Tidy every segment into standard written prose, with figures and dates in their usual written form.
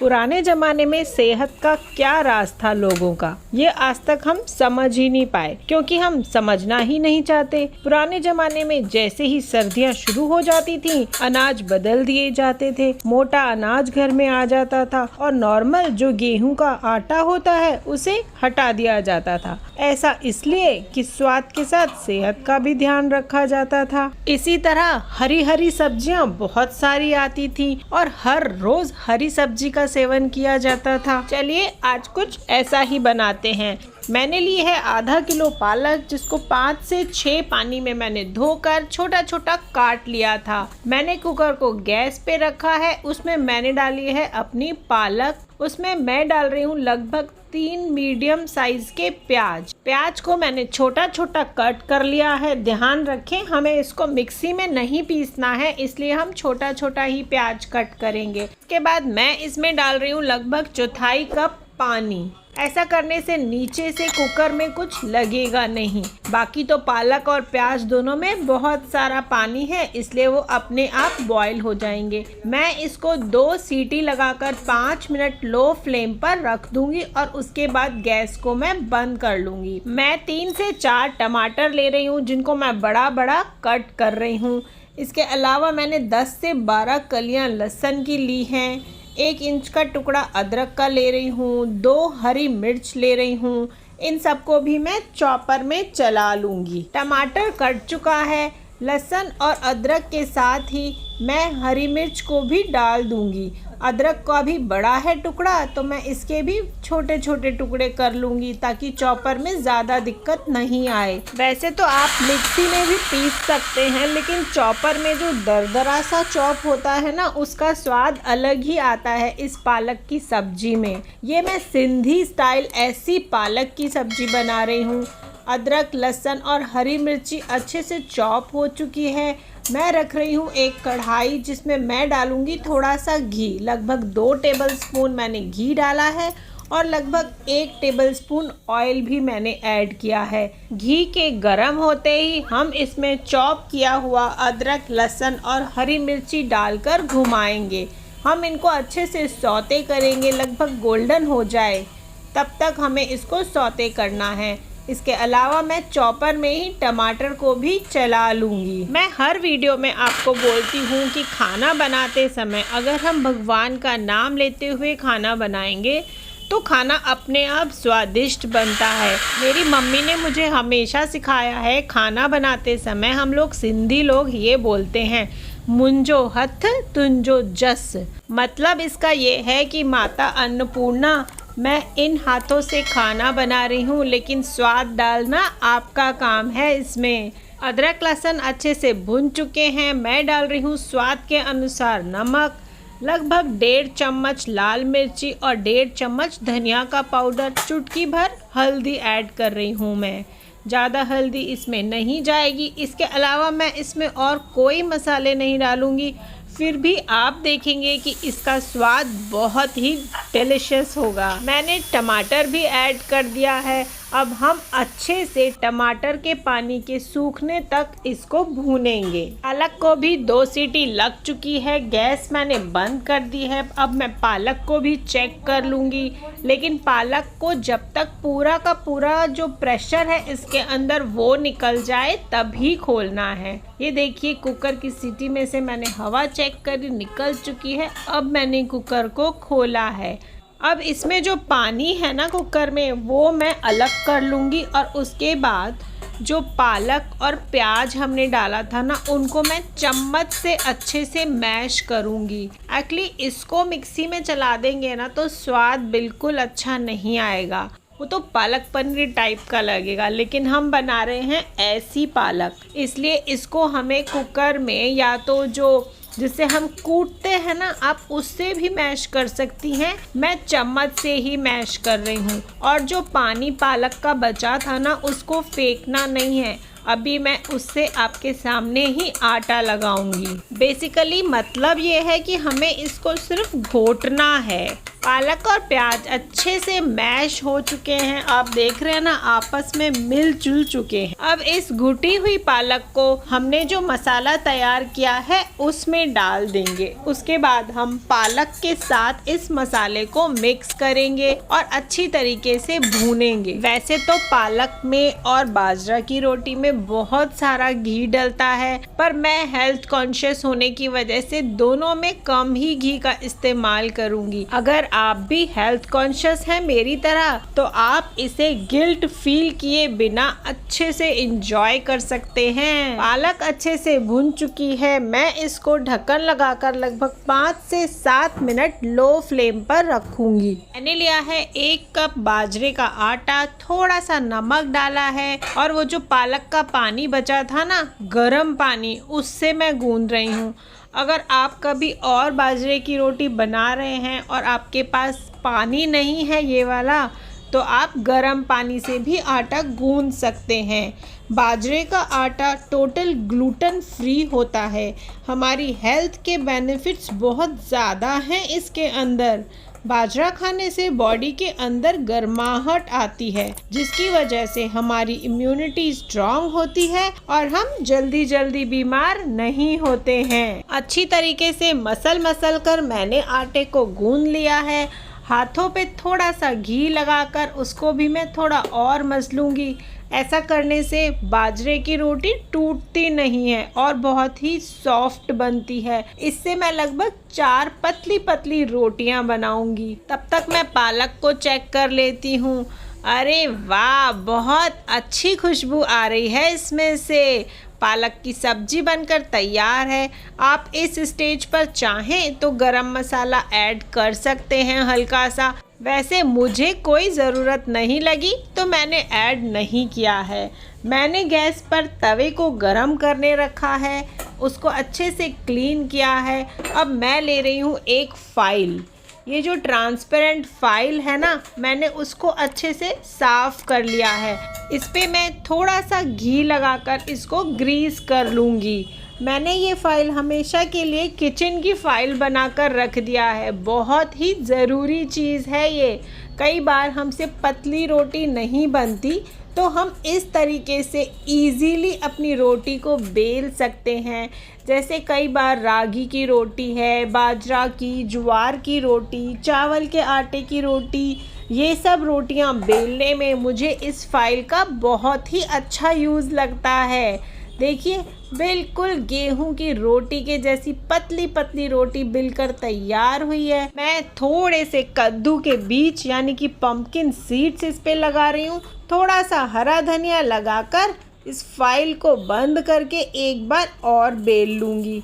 पुराने जमाने में सेहत का क्या राज था लोगों का, ये आज तक हम समझ ही नहीं पाए, क्योंकि हम समझना ही नहीं चाहते। पुराने जमाने में जैसे ही सर्दियाँ शुरू हो जाती थी, अनाज बदल दिए जाते थे, मोटा अनाज घर में आ जाता था और नॉर्मल जो गेहूं का आटा होता है उसे हटा दिया जाता था। ऐसा इसलिए कि स्वाद के साथ सेहत का भी ध्यान रखा जाता था। इसी तरह हरी हरी सब्जियां बहुत सारी आती थी और हर रोज हरी सब्जी का सेवन किया जाता था। चलिए आज कुछ ऐसा ही बनाते हैं। मैंने ली है आधा किलो पालक, जिसको 5 से 6 पानी में मैंने धोकर छोटा छोटा काट लिया था। मैंने कुकर को गैस पे रखा है, उसमें मैंने डाली है अपनी पालक। उसमें मैं डाल रही हूँ लगभग 3 मीडियम साइज के प्याज को मैंने छोटा छोटा कट कर लिया है। ध्यान रखें, हमें इसको मिक्सी में नहीं पीसना है, इसलिए हम छोटा छोटा ही प्याज कट करेंगे। उसके बाद मैं इसमें डाल रही हूँ लगभग 1/4 कप पानी। ऐसा करने से नीचे से कुकर में कुछ लगेगा नहीं। बाकी तो पालक और प्याज दोनों में बहुत सारा पानी है, इसलिए वो अपने आप बॉईल हो जाएंगे। मैं इसको 2 सीटी लगाकर 5 मिनट लो फ्लेम पर रख दूंगी और उसके बाद गैस को मैं बंद कर लूंगी। मैं 3 से 4 टमाटर ले रही हूँ, जिनको मैं बड़ा बड़ा कट कर रही हूँ। इसके अलावा मैंने 10 से 12 कलियाँ लहसुन की ली हैं। 1 इंच का टुकड़ा अदरक का ले रही हूँ। 2 हरी मिर्च ले रही हूँ। इन सबको भी मैं चॉपर में चला लूँगी। टमाटर कट चुका है। लहसुन और अदरक के साथ ही मैं हरी मिर्च को भी डाल दूँगी। अदरक का भी बड़ा है टुकड़ा, तो मैं इसके भी छोटे छोटे टुकड़े कर लूँगी ताकि चॉपर में ज़्यादा दिक्कत नहीं आए। वैसे तो आप मिक्सी में भी पीस सकते हैं, लेकिन चॉपर में जो दरदरा सा चॉप होता है ना, उसका स्वाद अलग ही आता है इस पालक की सब्जी में। ये मैं सिंधी स्टाइल ऐसी पालक की सब्जी बना रही हूँ। अदरक, लहसुन और हरी मिर्ची अच्छे से चॉप हो चुकी है। मैं रख रही हूँ एक कढ़ाई, जिसमें मैं डालूंगी थोड़ा सा घी। लगभग 2 टेबलस्पून मैंने घी डाला है और लगभग 1 टेबलस्पून ऑयल भी मैंने ऐड किया है। घी के गरम होते ही हम इसमें चॉप किया हुआ अदरक, लहसुन और हरी मिर्ची डालकर घुमाएंगे। हम इनको अच्छे से सौते करेंगे, लगभग गोल्डन हो जाए तब तक हमें इसको सौते करना है। इसके अलावा मैं चॉपर में ही टमाटर को भी चला लूँगी। मैं हर वीडियो में आपको बोलती हूँ कि खाना बनाते समय अगर हम भगवान का नाम लेते हुए खाना बनाएंगे तो खाना अपने आप स्वादिष्ट बनता है। मेरी मम्मी ने मुझे हमेशा सिखाया है, खाना बनाते समय हम लोग सिंधी लोग ये बोलते हैं, मुंजो हथ तुंजो जस। मतलब इसका ये है कि माता अन्नपूर्णा, मैं इन हाथों से खाना बना रही हूँ, लेकिन स्वाद डालना आपका काम है इसमें। अदरक लहसुन अच्छे से भुन चुके हैं। मैं डाल रही हूँ स्वाद के अनुसार नमक, लगभग 1.5 चम्मच लाल मिर्ची और 1.5 चम्मच धनिया का पाउडर, चुटकी भर हल्दी ऐड कर रही हूँ मैं। ज़्यादा हल्दी इसमें नहीं जाएगी। इसके अलावा मैं इसमें और कोई मसाले नहीं डालूँगी। फिर भी आप देखेंगे कि इसका स्वाद बहुत ही डिलीशियस होगा। मैंने टमाटर भी ऐड कर दिया है। अब हम अच्छे से टमाटर के पानी के सूखने तक इसको भूनेंगे। पालक को भी 2 सीटी लग चुकी है। गैस मैंने बंद कर दी है। अब मैं पालक को भी चेक कर लूँगी, लेकिन पालक को जब तक पूरा का पूरा जो प्रेशर है इसके अंदर वो निकल जाए तभी खोलना है। ये देखिए, कुकर की सीटी में से मैंने हवा चेक करी, निकल चुकी है। अब मैंने कुकर को खोला है। अब इसमें जो पानी है ना कुकर में, वो मैं अलग कर लूँगी और उसके बाद जो पालक और प्याज हमने डाला था ना, उनको मैं चम्मच से अच्छे से मैश करूँगी। एक्चुअली इसको मिक्सी में चला देंगे ना तो स्वाद बिल्कुल अच्छा नहीं आएगा, वो तो पालक पनीर टाइप का लगेगा। लेकिन हम बना रहे हैं ऐसी पालक, इसलिए इसको हमें कुकर में या तो जो जिससे हम कूटते हैं ना, आप उससे भी मैश कर सकती हैं। मैं चम्मच से ही मैश कर रही हूँ। और जो पानी पालक का बचा था ना, उसको फेंकना नहीं है। अभी मैं उससे आपके सामने ही आटा लगाऊंगी। बेसिकली मतलब ये है कि हमें इसको सिर्फ घोटना है। पालक और प्याज अच्छे से मैश हो चुके हैं। आप देख रहे हैं ना, आपस में मिलजुल चुके हैं। अब इस घुटी हुई पालक को हमने जो मसाला तैयार किया है उसमें डाल देंगे। उसके बाद हम पालक के साथ इस मसाले को मिक्स करेंगे और अच्छी तरीके से भूनेंगे। वैसे तो पालक में और बाजरा की रोटी में बहुत सारा घी डलता है, पर मैं हेल्थ कॉन्शियस होने की वजह से दोनों में कम ही घी का इस्तेमाल करूंगी। अगर आप भी हेल्थ कॉन्शियस हैं मेरी तरह, तो आप इसे गिल्ट फील किए बिना अच्छे से एंजॉय कर सकते हैं। पालक अच्छे से भुन चुकी है। मैं इसको ढक्कन लगाकर लगभग 5 से 7 मिनट लो फ्लेम पर रखूंगी। मैंने लिया है 1 कप बाजरे का आटा, थोड़ा सा नमक डाला है और वो जो पालक का पानी बचा था ना, गर्म पानी, उससे मैं गूंद रही हूँ। अगर आप कभी और बाजरे की रोटी बना रहे हैं और आपके पास पानी नहीं है ये वाला, तो आप गर्म पानी से भी आटा गूंद सकते हैं। बाजरे का आटा टोटल ग्लूटेन फ्री होता है। हमारी हेल्थ के बेनिफिट्स बहुत ज़्यादा हैं इसके अंदर। बाजरा खाने से बॉडी के अंदर गर्माहट आती है, जिसकी वजह से हमारी इम्यूनिटी स्ट्रांग होती है और हम जल्दी जल्दी बीमार नहीं होते हैं। अच्छी तरीके से मसल कर मैंने आटे को गूंद लिया है। हाथों पे थोड़ा सा घी लगाकर उसको भी मैं थोड़ा और मसलूंगी। ऐसा करने से बाजरे की रोटी टूटती नहीं है और बहुत ही सॉफ्ट बनती है। इससे मैं लगभग 4 पतली पतली रोटियां बनाऊंगी। तब तक मैं पालक को चेक कर लेती हूँ। अरे वाह, बहुत अच्छी खुशबू आ रही है इसमें से। पालक की सब्जी बनकर तैयार है। आप इस स्टेज पर चाहें तो गरम मसाला ऐड कर सकते हैं हल्का सा। वैसे मुझे कोई ज़रूरत नहीं लगी तो मैंने ऐड नहीं किया है। मैंने गैस पर तवे को गरम करने रखा है, उसको अच्छे से क्लीन किया है। अब मैं ले रही हूँ एक फ़ाइल। ये जो ट्रांसपेरेंट फाइल है ना, मैंने उसको अच्छे से साफ कर लिया है। इस पे मैं थोड़ा सा घी लगाकर इसको ग्रीस कर लूँगी। मैंने ये फाइल हमेशा के लिए किचन की फाइल बनाकर रख दिया है। बहुत ही ज़रूरी चीज़ है ये। कई बार हमसे पतली रोटी नहीं बनती, तो हम इस तरीके से इजीली अपनी रोटी को बेल सकते हैं। जैसे कई बार रागी की रोटी है, बाजरा की, ज्वार की रोटी, चावल के आटे की रोटी, ये सब रोटियां बेलने में मुझे इस फाइल का बहुत ही अच्छा यूज़ लगता है। देखिए, बिल्कुल गेहूं की रोटी के जैसी पतली पतली रोटी बिलकर तैयार हुई है। मैं थोड़े से कद्दू के बीज यानी कि पंपकिन सीड्स इस पे लगा रही हूँ। थोड़ा सा हरा धनिया लगाकर इस फाइल को बंद करके एक बार और बेल लूँगी।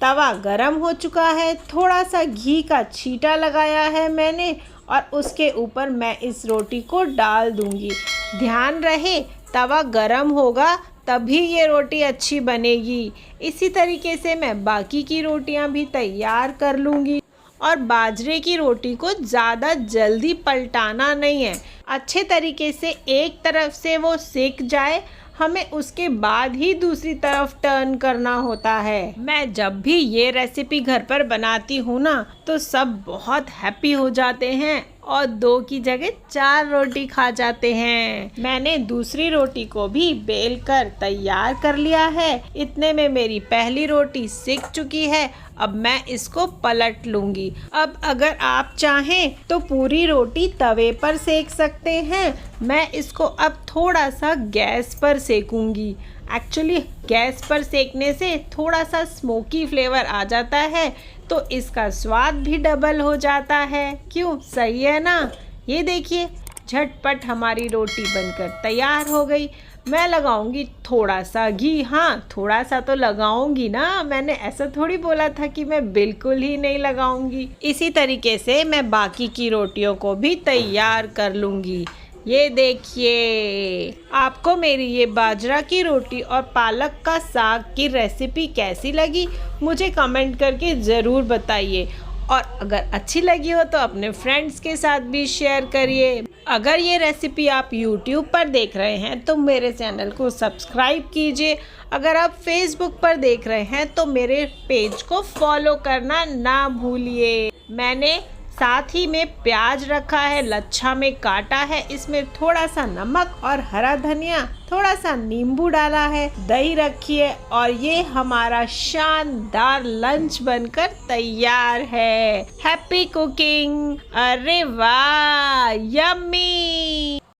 तवा गरम हो चुका है, थोड़ा सा घी का छींटा लगाया है मैंने और उसके ऊपर मैं इस रोटी को डाल दूँगी। ध्यान रहे, तवा गरम होगा तभी ये रोटी अच्छी बनेगी। इसी तरीके से मैं बाकी की रोटियां भी तैयार कर लूँगी। और बाजरे की रोटी को ज़्यादा जल्दी पलटाना नहीं है। अच्छे तरीके से एक तरफ से वो सेक जाए, हमें उसके बाद ही दूसरी तरफ टर्न करना होता है। मैं जब भी ये रेसिपी घर पर बनाती हूँ ना, तो सब बहुत हैप्पी हो जाते हैं और 2 की जगह 4 रोटी खा जाते हैं। मैंने दूसरी रोटी को भी बेल कर तैयार कर लिया है। इतने में मेरी पहली रोटी सिक चुकी है। अब मैं इसको पलट लूँगी। अब अगर आप चाहें तो पूरी रोटी तवे पर सेक सकते हैं। मैं इसको अब थोड़ा सा गैस पर सेकूँगी। एक्चुअली गैस पर सेकने से थोड़ा सा स्मोकी फ्लेवर आ जाता है, तो इसका स्वाद भी डबल हो जाता है। क्यों, सही है ना? ये देखिए, झटपट हमारी रोटी बनकर तैयार हो गई। मैं लगाऊंगी थोड़ा सा घी। हाँ, थोड़ा सा तो लगाऊंगी ना, मैंने ऐसा थोड़ी बोला था कि मैं बिल्कुल ही नहीं लगाऊंगी। इसी तरीके से मैं बाकी की रोटियों को भी तैयार कर लूँगी। ये देखिए, आपको मेरी ये बाजरा की रोटी और पालक का साग की रेसिपी कैसी लगी, मुझे कमेंट करके ज़रूर बताइए। और अगर अच्छी लगी हो तो अपने फ्रेंड्स के साथ भी शेयर करिए। अगर ये रेसिपी आप YouTube पर देख रहे हैं तो मेरे चैनल को सब्सक्राइब कीजिए। अगर आप Facebook पर देख रहे हैं तो मेरे पेज को फॉलो करना ना भूलिए। मैंने साथ ही में प्याज रखा है, लच्छा में काटा है, इसमें थोड़ा सा नमक और हरा धनिया, थोड़ा सा नींबू डाला है, दही रखी है और ये हमारा शानदार लंच बनकर तैयार है। Happy cooking. अरे वाह, यम्मी।